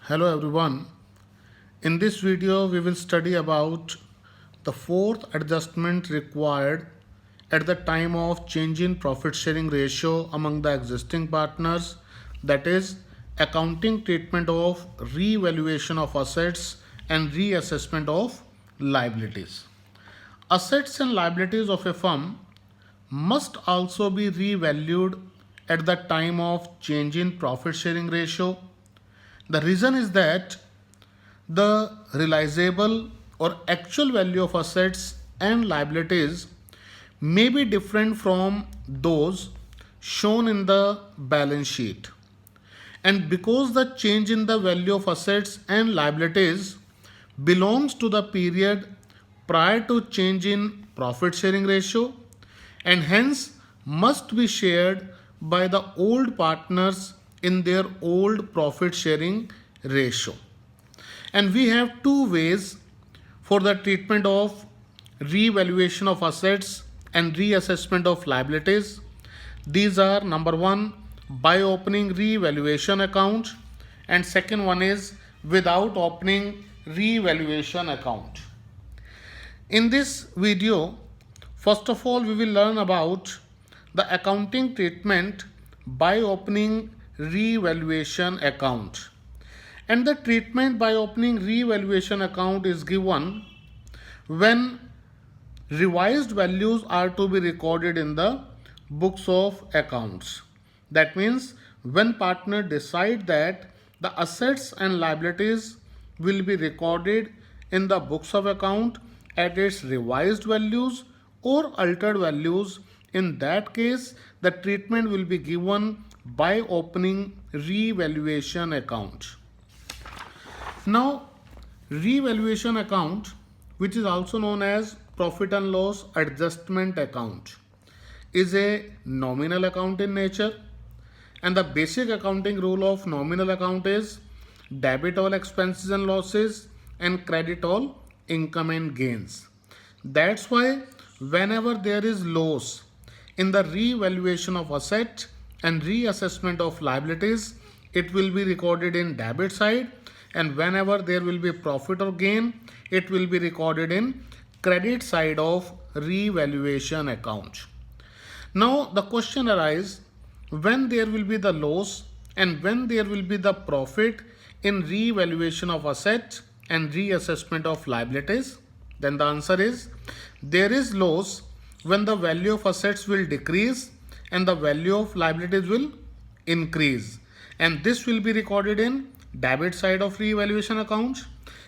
Hello everyone. In this video we will study about the fourth adjustment required at the time of change in profit sharing ratio among the existing partners, that is accounting treatment of revaluation of assets and reassessment of liabilities. Assets and liabilities of a firm must also be revalued at the time of change in profit sharing ratio. The reason is that the realizable or actual value of assets and liabilities may be different from those shown in the balance sheet. And because the change in the value of assets and liabilities belongs to the period prior to change in profit sharing ratio and hence must be shared by the old partners in their old profit sharing ratio. And we have two ways for the treatment of revaluation of assets and reassessment of liabilities. These are number one, by opening revaluation account, and second one is without opening revaluation account. In this video, first of all, we will learn about the accounting treatment by opening revaluation account. And the treatment by opening revaluation account is given when revised values are to be recorded in the books of accounts. That means when partner decide that the assets and liabilities will be recorded in the books of account at its revised values or altered values, in that case the treatment will be given by opening revaluation account. Now, revaluation account, which is also known as profit and loss adjustment account, is a nominal account in nature, and the basic accounting rule of nominal account is debit all expenses and losses and credit all income and gains. That's why whenever there is loss in the revaluation of asset and reassessment of liabilities, it will be recorded in debit side, and whenever there will be profit or gain, it will be recorded in credit side of revaluation account. Now the question arises, when there will be the loss and when there will be the profit in revaluation of asset and reassessment of liabilities? Then the answer is, there is loss when the value of assets will decrease and the value of liabilities will increase, and this will be recorded in debit side of revaluation accounts.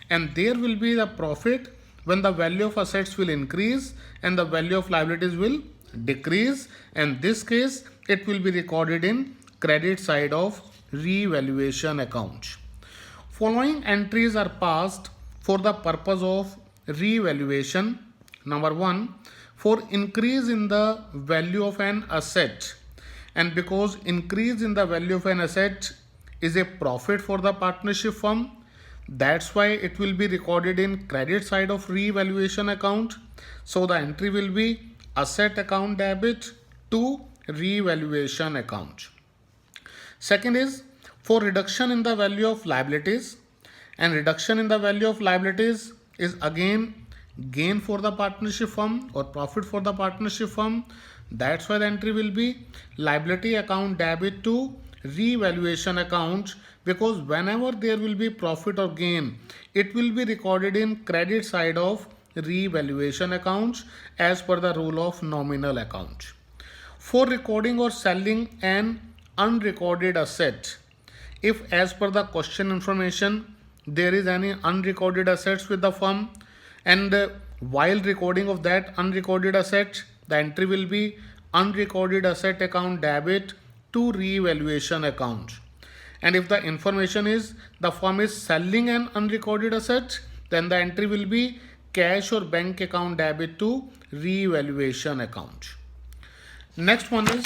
And there will be the profit when the value of assets will increase and the value of liabilities will decrease, and this case it will be recorded in credit side of revaluation account. Following entries are passed for the purpose of revaluation. Number one, for increase in the value of an asset, and because increase in the value of an asset is a profit for the partnership firm, that's why it will be recorded in credit side of revaluation account. So the entry will be asset account debit to revaluation account. Second is for reduction in the value of liabilities, and reduction in the value of liabilities is again gain for the partnership firm or profit for the partnership firm. That's why the entry will be liability account debit to revaluation account, because whenever there will be profit or gain, it will be recorded in credit side of revaluation accounts as per the rule of nominal account. For recording or selling an unrecorded asset, if as per the question information there is any unrecorded assets with the firm, and while recording of that unrecorded asset, the entry will be unrecorded asset account debit to revaluation account. And if the information is the firm is selling an unrecorded asset, then the entry will be cash or bank account debit to revaluation account. Next one is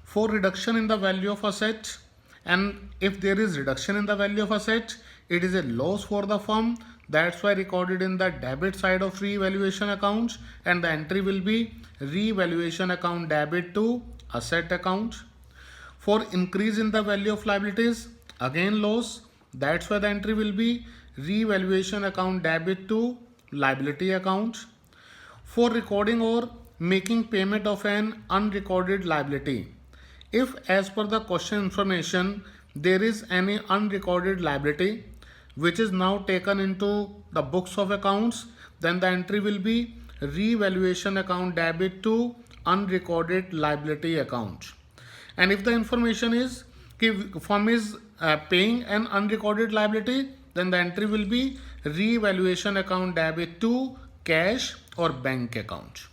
for reduction in the value of asset, and if there is reduction in the value of asset, it is a loss for the firm. That's why recorded in the debit side of revaluation accounts, and the entry will be revaluation account debit to asset account. For increase in the value of liabilities, again loss, That's why the entry will be revaluation account debit to liability account. For recording or making payment of an unrecorded liability, if as per the question information there is any unrecorded liability which is now taken into the books of accounts, then the entry will be revaluation account debit to unrecorded liability account. And if the information is firm is paying an unrecorded liability, then the entry will be revaluation account debit to cash or bank account.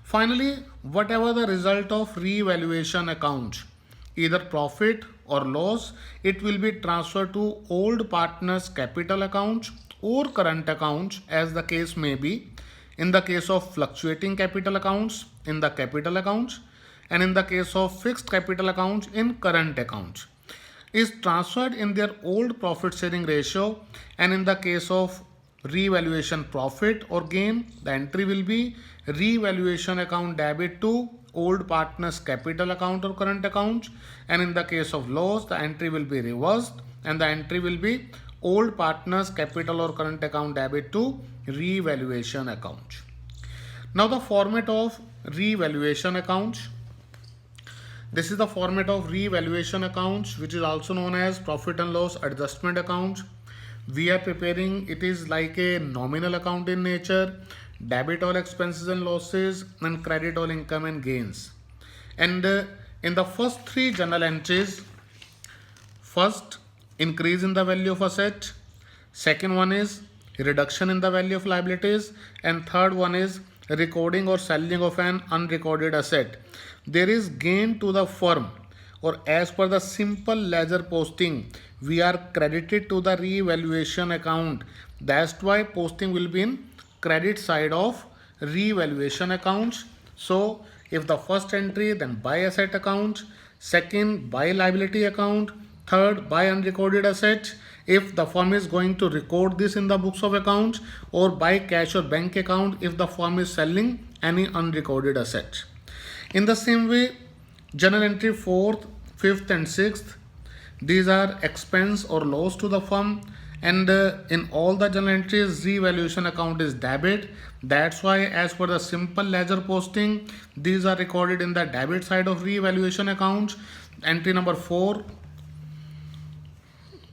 Finally, whatever the result of revaluation account, either profit or loss, it will be transferred to old partner's capital account or current account as the case may be. In the case of fluctuating capital accounts, in the capital accounts, and in the case of fixed capital accounts, in current accounts, is transferred in their old profit sharing ratio. And in the case of revaluation profit or gain, the entry will be revaluation account debit to old partner's capital account or current account. And in the case of loss, the entry will be reversed and the entry will be old partner's capital or current account debit to revaluation account. Now the format of revaluation account. This is the format of revaluation accounts, which is also known as profit and loss adjustment account. We are preparing, it is like a nominal account in nature, debit all expenses and losses and credit all income and gains. And in the first three journal entries, first, increase in the value of asset, second one is reduction in the value of liabilities, and third one is recording or selling of an unrecorded asset. There is gain to the firm, or as per the simple ledger posting, we are credited to the revaluation account. That's why posting will be in credit side of revaluation accounts. So if the first entry, then buy asset account, second buy liability account, third buy unrecorded asset. If the firm is going to record this in the books of accounts, or buy cash or bank account if the firm is selling any unrecorded asset. In the same way, journal entry 4th, 5th and 6th, these are expense or loss to the firm, and in all the journal entries revaluation account is debit. That's why as per the simple ledger posting, these are recorded in the debit side of revaluation accounts. Entry number 4,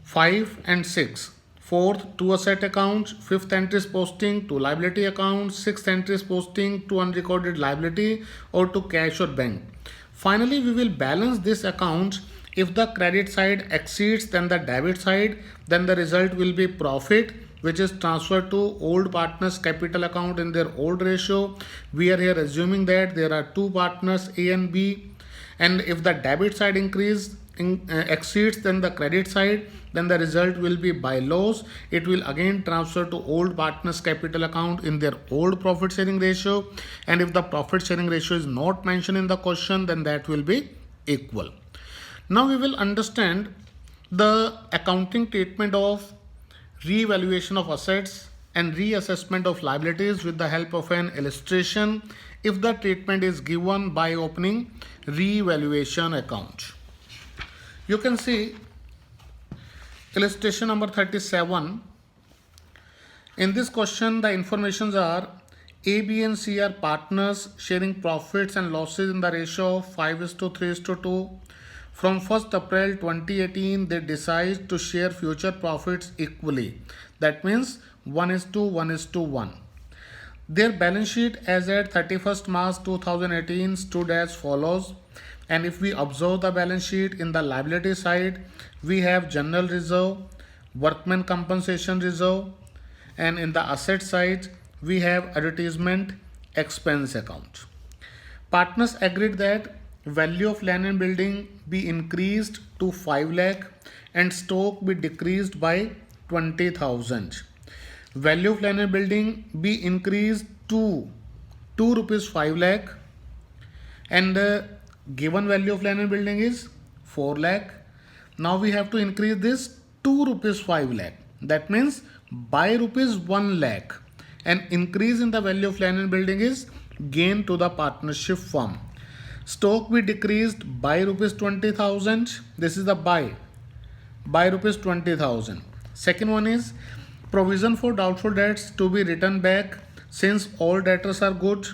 5 and 6. 4th to asset account, 5th entry is posting to liability account, 6th entry is posting to unrecorded liability or to cash or bank. Finally, we will balance this account. If the credit side exceeds than the debit side, then the result will be profit, which is transferred to old partners capital account in their old ratio. We are here assuming that there are two partners A and B, and if the debit side exceeds than the credit side, then the result will be by loss. It will again transfer to old partners capital account in their old profit sharing ratio, and if the profit sharing ratio is not mentioned in the question, then that will be equal. Now we will understand the accounting treatment of revaluation of assets and reassessment of liabilities with the help of an illustration if the treatment is given by opening revaluation account. You can see illustration number 37. In this question, the informations are A, B and C are partners sharing profits and losses in the ratio of 5:3:2. From 1st April 2018, they decide to share future profits equally. That means 1:1:1. Their balance sheet as at 31st March 2018 stood as follows. And if we observe the balance sheet, in the liability side, we have general reserve, workman compensation reserve, and in the asset side, we have advertisement expense account. Partners agreed that value of land and building be increased to 5 lakh and stock be decreased by 20,000. Value of land and building be increased to 2 rupees 5 lakh, and given value of land and building is 4 lakh. Now we have to increase this 2 rupees 5 lakh. That means by rupees 1 lakh, an increase in the value of land and building is gain to the partnership firm. Stock be decreased by rupees 20,000. This is the buy. by rupees 20,000. Second one is provision for doubtful debts to be written back. Since all debtors are good,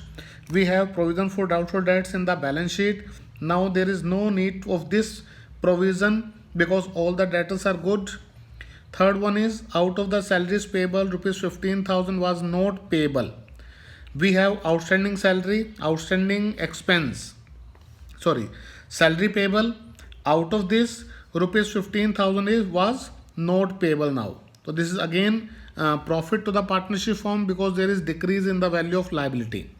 we have provision for doubtful debts in the balance sheet. Now there is no need of this provision because all the debtors are good. Third one is out of the salaries payable, rupees 15,000 was not payable. We have outstanding salary, outstanding expense, salary payable. Out of this, rupees 15,000 was not payable now. So this is again profit to the partnership firm because there is decrease in the value of liability.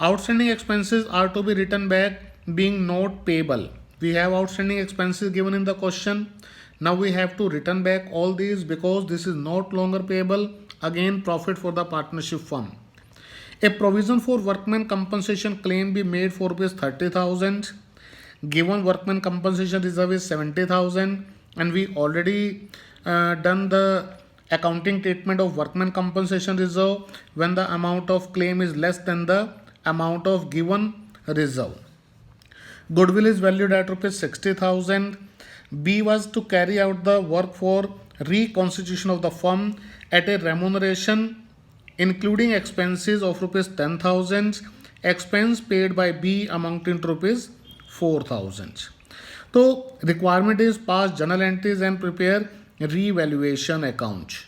Outstanding expenses are to be written back being not payable. We have outstanding expenses given in the question. Now we have to return back all these because this is not longer payable. Again profit for the partnership firm. A provision for workman compensation claim be made for rupees 30,000. Given workman compensation reserve is 70,000 and we already done the accounting treatment of workman compensation reserve when the amount of claim is less than the amount of given reserve. Goodwill is valued at rupees 60,000. B was to carry out the work for reconstitution of the firm at a remuneration including expenses of rupees 10,000, expense paid by B amounting to rupees 4,000. So requirement is pass journal entries and prepare revaluation account.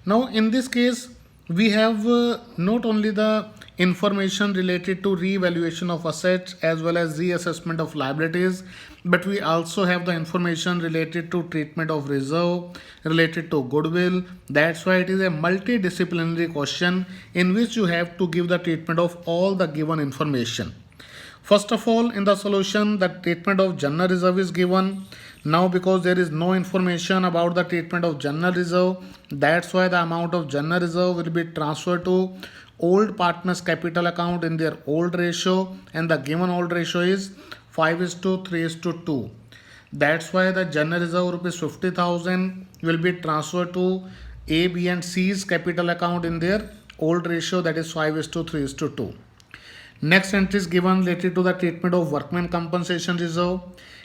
Now in this case we have not only the information related to revaluation of assets as well as reassessment of liabilities, but we also have the information related to treatment of reserve, related to goodwill. That's why it is a multidisciplinary question in which you have to give the treatment of all the given information. First of all, in the solution, the treatment of general reserve is given. Now because there is no information about the treatment of general reserve, that's why the amount of general reserve will be transferred to old partners capital account in their old ratio, and the given old ratio is 5:3:2. That's why the general reserve rupees 50,000 will be transferred to A, B and C's capital account in their old ratio, that is 5:3:2. Next entry is given related to the treatment of workman compensation reserve.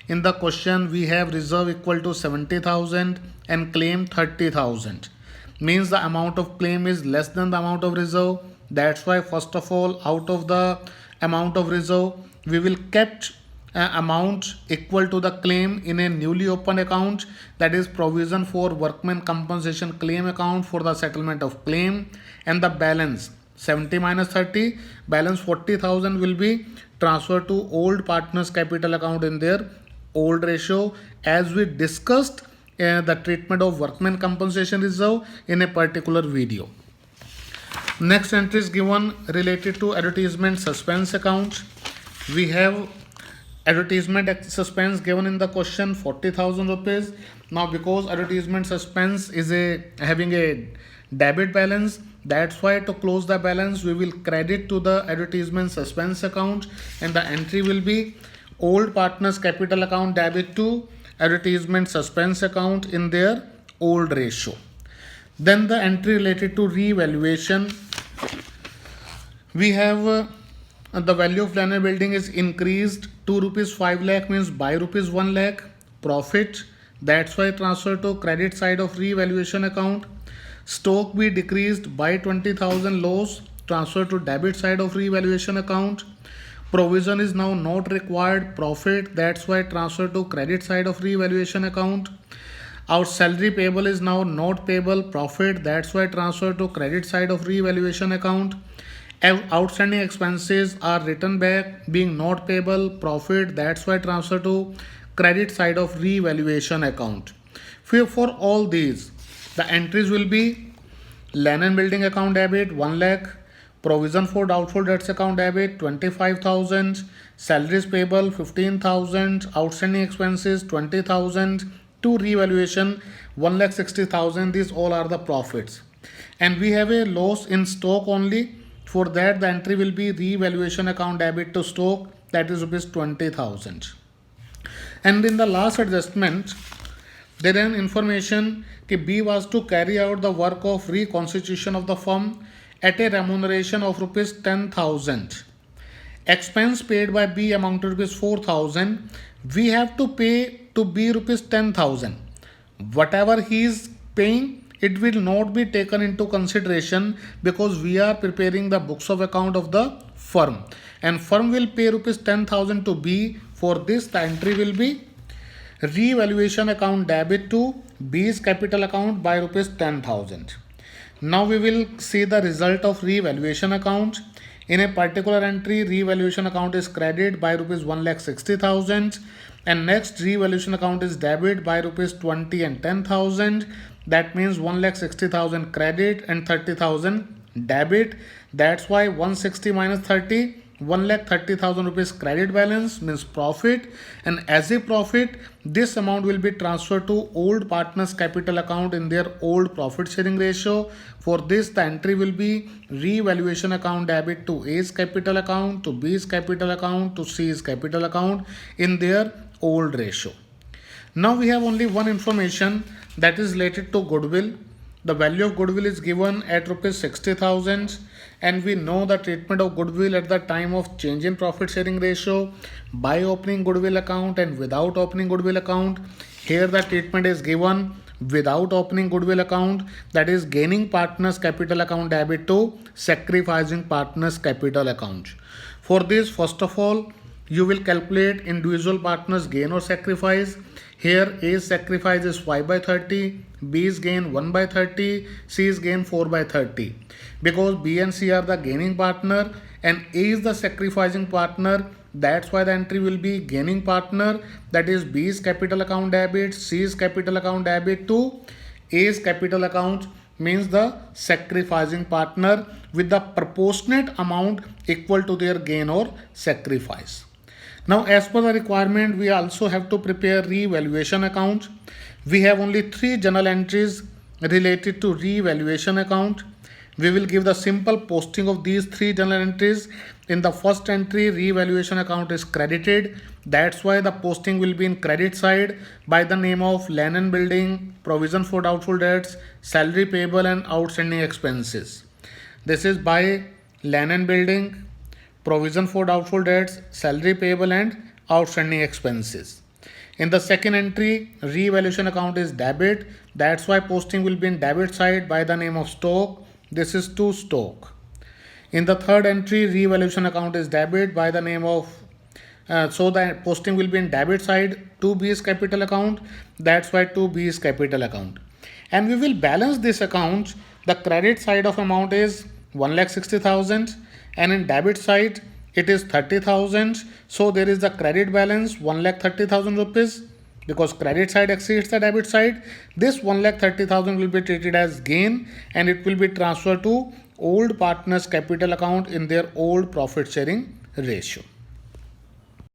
In the question we have reserve equal to 70,000 and claim 30,000. Means the amount of claim is less than the amount of reserve. That's why first of all out of the amount of reserve we will kept amount equal to the claim in a newly opened account, that is provision for workman compensation claim account for the settlement of claim, and the balance 70 minus 30, balance 40,000 will be transferred to old partners capital account in their old ratio as we discussed the treatment of workman compensation reserve in a particular video. Next entry is given related to advertisement suspense account. We have advertisement suspense given in the question 40,000 rupees. Now because advertisement suspense is having a debit balance, that's why to close the balance we will credit to the advertisement suspense account, and the entry will be old partners capital account debit to advertisement suspense account in their old ratio. Then the entry related to revaluation, we have the value of land and building is increased to rupees 5 lakh, means by rupees 1 lakh. Profit, that's why transfer to credit side of revaluation account. Stock be decreased by 20,000, loss transfer to debit side of revaluation account. Provision is now not required, profit, that's why transfer to credit side of revaluation account. Our salary payable is now not payable, profit, that's why transfer to credit side of revaluation account. Outstanding expenses are written back being not payable, profit, that's why transfer to credit side of revaluation account. For all these, the entries will be land and building account debit 1 lakh, provision for doubtful debts account debit 25,000, salaries payable 15,000, outstanding expenses 20,000, to revaluation 1,60,000. These all are the profits, and we have a loss in stock only. For that the entry will be revaluation account debit to stock, that is rupees 20,000. And in the last adjustment there is information that B was to carry out the work of reconstitution of the firm at a remuneration of rupees 10,000. Expense paid by B amounted to rupees 4,000. We have to pay to B rupees 10,000. whatever he is paying, it will not be taken into consideration because we are preparing the books of account of the firm, and firm will pay rupees 10,000 to B. For this, the entry will be revaluation account debit to B's capital account by rupees 10,000. Now we will see the result of revaluation account. In a particular entry, revaluation account is credit by rupees 1,60,000, and next revaluation account is debit by rupees 20 and 10,000. That means 1,60,000 credit and 30,000 debit. That's why 160 minus 30, 1,30,000 rupees credit balance means profit, and as a profit, this amount will be transferred to old partners capital account in their old profit sharing ratio. For this, the entry will be revaluation account debit to A's capital account, to B's capital account, to C's capital account in their old ratio. Now we have only one information, that is related to goodwill. The value of goodwill is given at rupees 60,000, and we know the treatment of goodwill at the time of change in profit sharing ratio by opening goodwill account and without opening goodwill account. Here the treatment is given without opening goodwill account, that is gaining partners capital account debit to sacrificing partners capital account. For this, first of all, you will calculate individual partners gain or sacrifice. Here A's sacrifice is 5 by 30, B's gain 1 by 30, C's gain 4 by 30. Because B and C are the gaining partner and A is the sacrificing partner, that's why the entry will be gaining partner, that is B's capital account debit, C's capital account debit to A's capital account, means the sacrificing partner with the proportionate amount equal to their gain or sacrifice. Now, as per the requirement, we also have to prepare revaluation account. We have only 3 journal entries related to revaluation account. We will give the simple posting of these 3 journal entries. In the first entry, revaluation account is credited. That's why the posting will be in credit side by the name of land and building, provision for doubtful debts, salary payable and outstanding expenses. This is by land and building, provision for doubtful debts, salary payable and outstanding expenses. In the second entry, revaluation account is debit. That's why posting will be in debit side by the name of stock. This is to stock. In the third entry, revaluation account is debit by the name of, so the posting will be in debit side to B's capital account. That's why to B's capital account. And we will balance this account. The credit side of amount is 1,60,000 and in debit side it is 30,000. So there is the credit balance 1,30,000 rupees. Because credit side exceeds the debit side, this 1,30,000 will be treated as gain and it will be transferred to old partners capital account in their old profit sharing ratio.